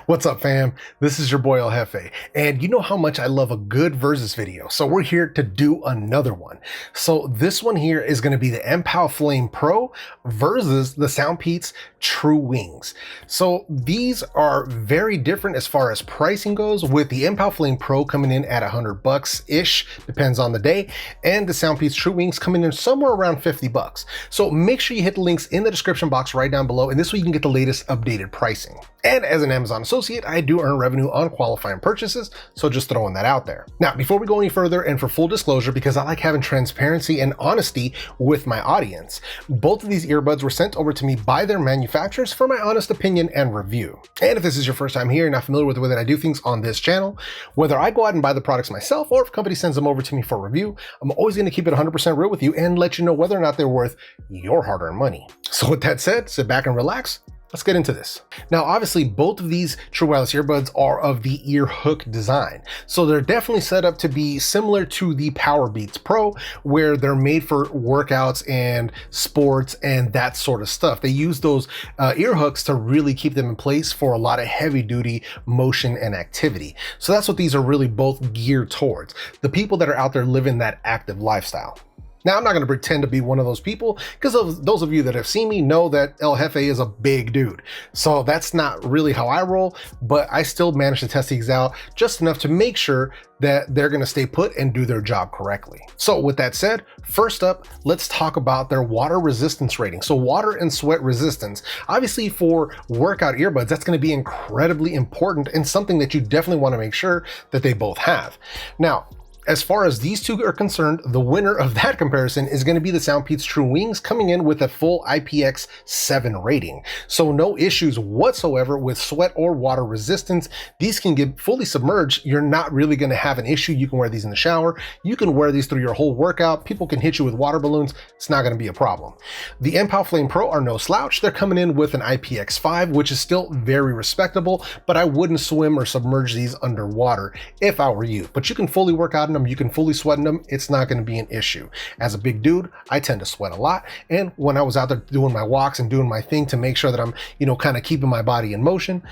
What's up, fam? This is your boy ELJEFE, and you know how much I love a good versus video, so we're here to do another one. So this one here is going to be the Mpow Flame Pro versus the SoundPeats TrueWings. So these are very different as far as pricing goes, with the Mpow Flame Pro coming in at $100-ish, depends on the day, and the SoundPeats TrueWings coming in somewhere around $50. So make sure you hit the links in the description box right down below, and this way you can get the latest updated pricing. And as an Amazon associate, I do earn revenue on qualifying purchases, so just throwing that out there. Now, before we go any further, and for full disclosure, because I like having transparency and honesty with my audience, both of these earbuds were sent over to me by their manufacturers for my honest opinion and review. And if this is your first time here and not familiar with the way that I do things on this channel, whether I go out and buy the products myself or if a company sends them over to me for review, I'm always going to keep it 100% real with you and let you know whether or not they're worth your hard-earned money. So with that said, sit back and relax. Let's get into this. Now, obviously, both of these true wireless earbuds are of the ear hook design. So they're definitely set up to be similar to the Powerbeats Pro, where they're made for workouts and sports and that sort of stuff. They use those ear hooks to really keep them in place for a lot of heavy duty motion and activity. So that's what these are really both geared towards. The people that are out there living that active lifestyle. Now, I'm not going to pretend to be one of those people, because those of you that have seen me know that ELJEFE is a big dude. So that's not really how I roll, but I still managed to test these out just enough to make sure that they're going to stay put and do their job correctly. So with that said, first up, let's talk about their water resistance rating. So water and sweat resistance. Obviously, for workout earbuds, that's going to be incredibly important and something that you definitely want to make sure that they both have. Now, as far as these two are concerned, the winner of that comparison is going to be the SoundPeats TrueWings, coming in with a full IPX7 rating. So no issues whatsoever with sweat or water resistance. These can get fully submerged. You're not really going to have an issue. You can wear these in the shower. You can wear these through your whole workout. People can hit you with water balloons. It's not going to be a problem. The Mpow Flame Pro are no slouch. They're coming in with an IPX5, which is still very respectable, but I wouldn't swim or submerge these underwater if I were you. But you can fully work out in them, you can fully sweat in them. It's not going to be an issue. As a big dude, I tend to sweat a lot, and when I was out there doing my walks and doing my thing to make sure that I'm, kind of keeping my body in motion,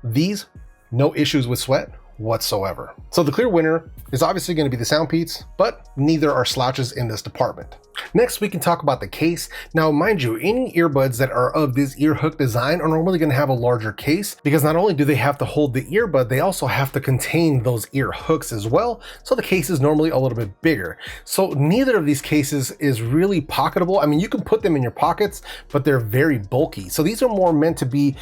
these, no issues with sweat whatsoever. So the clear winner is obviously going to be the SoundPeats, but neither are slouches in this department. Next, we can talk about the case. Now, mind you, any earbuds that are of this ear hook design are normally going to have a larger case, because not only do they have to hold the earbud, they also have to contain those ear hooks as well. So the case is normally a little bit bigger. So neither of these cases is really pocketable. I mean, you can put them in your pockets, but they're very bulky. So these are more meant to be,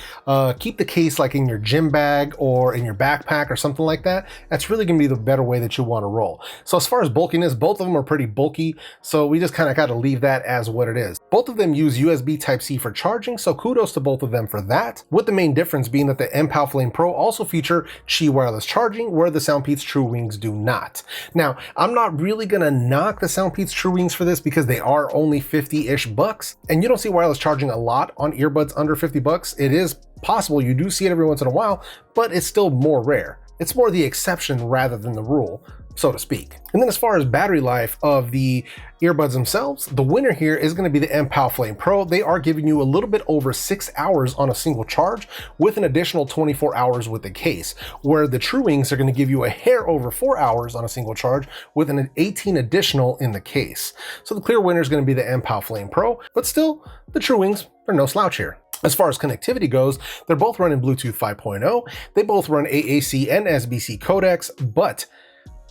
keep the case like in your gym bag or in your backpack or something like that. That's really going to be the better way that you want to roll. So as far as bulkiness, both of them are pretty bulky. So we just kind of got to leave that as what it is. Both of them use USB Type-C for charging, so kudos to both of them for that, with the main difference being that the Mpow Flame Pro also feature Qi wireless charging, where the SoundPeats TrueWings do not. Now, I'm not really gonna knock the SoundPeats TrueWings for this, because they are only 50-ish bucks, and you don't see wireless charging a lot on earbuds under 50 bucks. It is possible, you do see it every once in a while, but it's still more rare. It's more the exception rather than the rule, so to speak. And then as far as battery life of the earbuds themselves, the winner here is going to be the Mpow Flame Pro. They are giving you a little bit over 6 hours on a single charge, with an additional 24 hours with the case, where the TrueWings are going to give you a hair over 4 hours on a single charge, with an 18 additional in the case. So the clear winner is going to be the Mpow Flame Pro, but still, the TrueWings are no slouch here. As far as connectivity goes, they're both running Bluetooth 5.0. They both run AAC and SBC codecs, but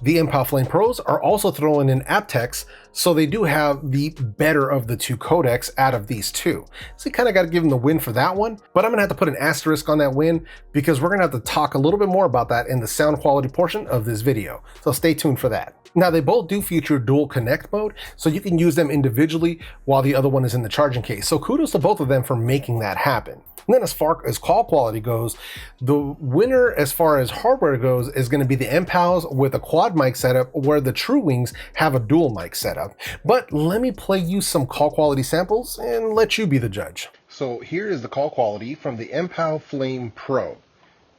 the Mpow Flame Pros are also throwing in aptX, so they do have the better of the two codecs out of these two. So you kind of got to give them the win for that one, but I'm going to have to put an asterisk on that win, because we're going to have to talk a little bit more about that in the sound quality portion of this video. So stay tuned for that. Now, they both do feature dual connect mode, so you can use them individually while the other one is in the charging case. So kudos to both of them for making that happen. And then as far as call quality goes, the winner as far as hardware goes is going to be the Mpows with a quad mic setup, where the TrueWings have a dual mic setup. But let me play you some call quality samples and let you be the judge. So here is the call quality from the Mpow Flame Pro.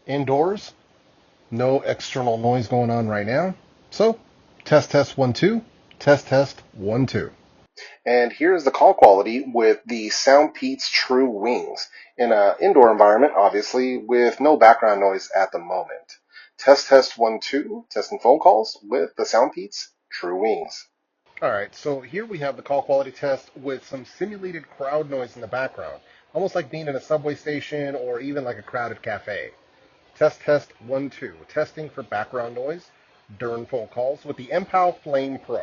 Indoors, no external noise going on right now. So test 1 2, test 1 2. And here's the call quality with the SoundPeats TrueWings in an indoor environment, obviously, with no background noise at the moment. Test, test, 1, 2, testing phone calls with the SoundPeats TrueWings. All right, so here we have the call quality test with some simulated crowd noise in the background, almost like being in a subway station or even like a crowded cafe. Test, test, 1, 2, testing for background noise during phone calls with the Mpow Flame Pro.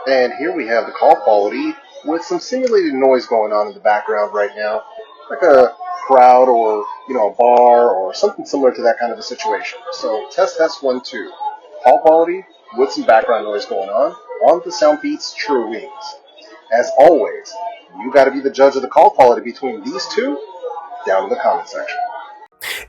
And here we have the call quality with some simulated noise going on in the background right now, like a crowd or, a bar or something similar to that kind of a situation. So test, test, 1, 2. Call quality with some background noise going on the SoundPeats TrueWings. As always, you got to be the judge of the call quality between these two down in the comment section.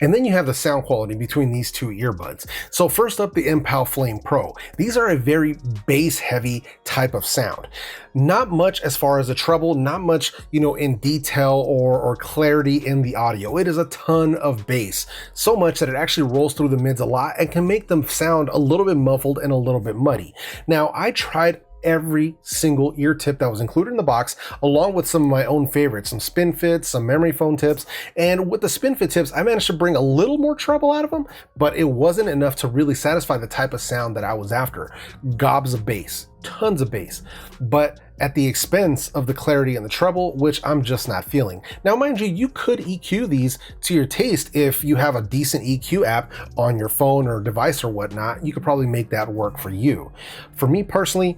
And then you have the sound quality between these two earbuds. So first up, the Mpow Flame Pro. These are a very bass heavy type of sound. Not much as far as the treble, not much, in detail or clarity in the audio. It is a ton of bass. So much that it actually rolls through the mids a lot and can make them sound a little bit muffled and a little bit muddy. Now, I tried every single ear tip that was included in the box, along with some of my own favorites, some spin fits, some memory foam tips. And with the spin fit tips, I managed to bring a little more treble out of them, but it wasn't enough to really satisfy the type of sound that I was after. Gobs of bass, tons of bass, but at the expense of the clarity and the treble, which I'm just not feeling. Now, mind you, you could EQ these to your taste if you have a decent EQ app on your phone or device or whatnot. You could probably make that work for you. For me personally,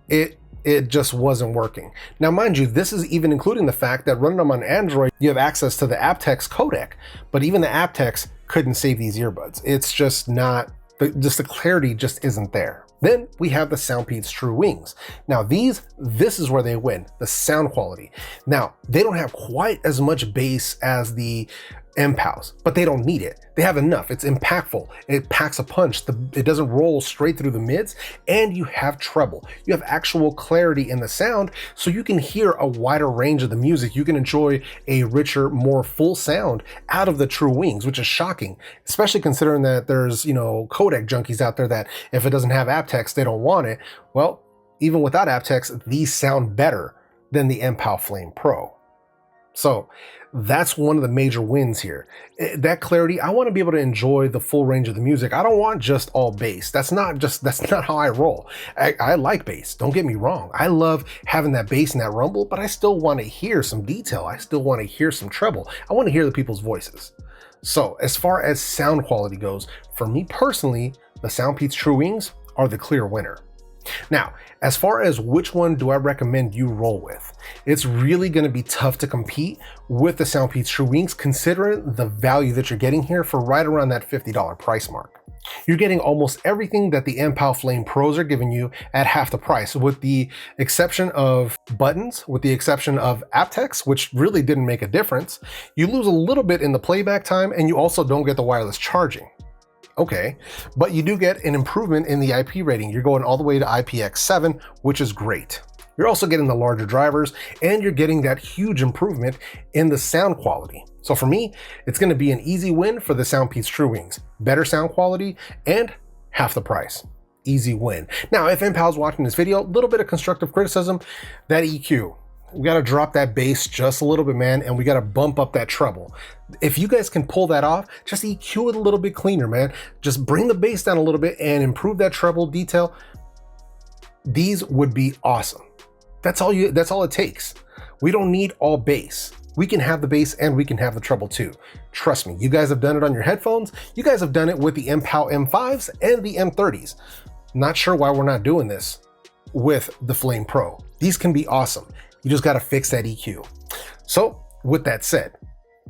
it just wasn't working. Now, mind you, this is even including the fact that running them on Android, you have access to the aptX codec, but even the aptX couldn't save these earbuds. It's just not, the clarity just isn't there. Then we have the SoundPeats TrueWings. Now this is where they win, the sound quality. Now, they don't have quite as much bass as the Mpows, but they don't need it. They have enough. It's impactful. It packs a punch. It doesn't roll straight through the mids, and you have treble. You have actual clarity in the sound, so you can hear a wider range of the music. You can enjoy a richer, more full sound out of the TrueWings, which is shocking, especially considering that there's, codec junkies out there that if it doesn't have aptX, they don't want it. Well, even without aptX, these sound better than the Mpow Flame Pro. So that's one of the major wins here. That clarity, I want to be able to enjoy the full range of the music. I don't want just all bass. That's not how I roll. I like bass, don't get me wrong. I love having that bass and that rumble, but I still want to hear some detail. I still want to hear some treble. I want to hear the people's voices. So as far as sound quality goes, for me personally, the SoundPeats TrueWings are the clear winner. Now, as far as which one do I recommend you roll with, it's really going to be tough to compete with the SoundPeats TrueWings considering the value that you're getting here for right around that $50 price mark. You're getting almost everything that the Mpow Flame Pros are giving you at half the price, with the exception of buttons, with the exception of aptX, which really didn't make a difference. You lose a little bit in the playback time, and you also don't get the wireless charging. Okay, but you do get an improvement in the IP rating. You're going all the way to IPX7, which is great. You're also getting the larger drivers, and you're getting that huge improvement in the sound quality. So for me, it's going to be an easy win for the SoundPeats TrueWings. Better sound quality and half the price. Easy win. Now, if Mpow's watching this video, a little bit of constructive criticism, that EQ. We got to drop that bass just a little bit, man, and we got to bump up that treble. If you guys can pull that off, just EQ it a little bit cleaner, man. Just bring the bass down a little bit and improve that treble detail. These would be awesome. That's all it takes. We don't need all bass. We can have the bass and we can have the treble too. Trust me, you guys have done it on your headphones. You guys have done it with the Mpow M5s and the M30s. Not sure why we're not doing this with the Flame Pro. These can be awesome. You just got to fix that EQ. So with that said,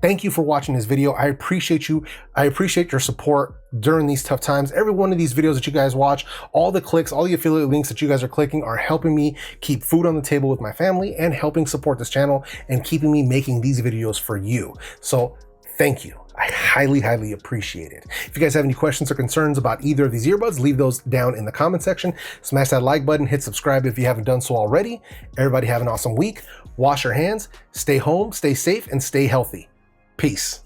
thank you for watching this video. I appreciate you. I appreciate your support during these tough times. Every one of these videos that you guys watch, all the clicks, all the affiliate links that you guys are clicking are helping me keep food on the table with my family and helping support this channel and keeping me making these videos for you. So thank you. I highly, highly appreciate it. If you guys have any questions or concerns about either of these earbuds, leave those down in the comment section. Smash that like button, hit subscribe if you haven't done so already. Everybody have an awesome week. Wash your hands, stay home, stay safe, and stay healthy. Peace.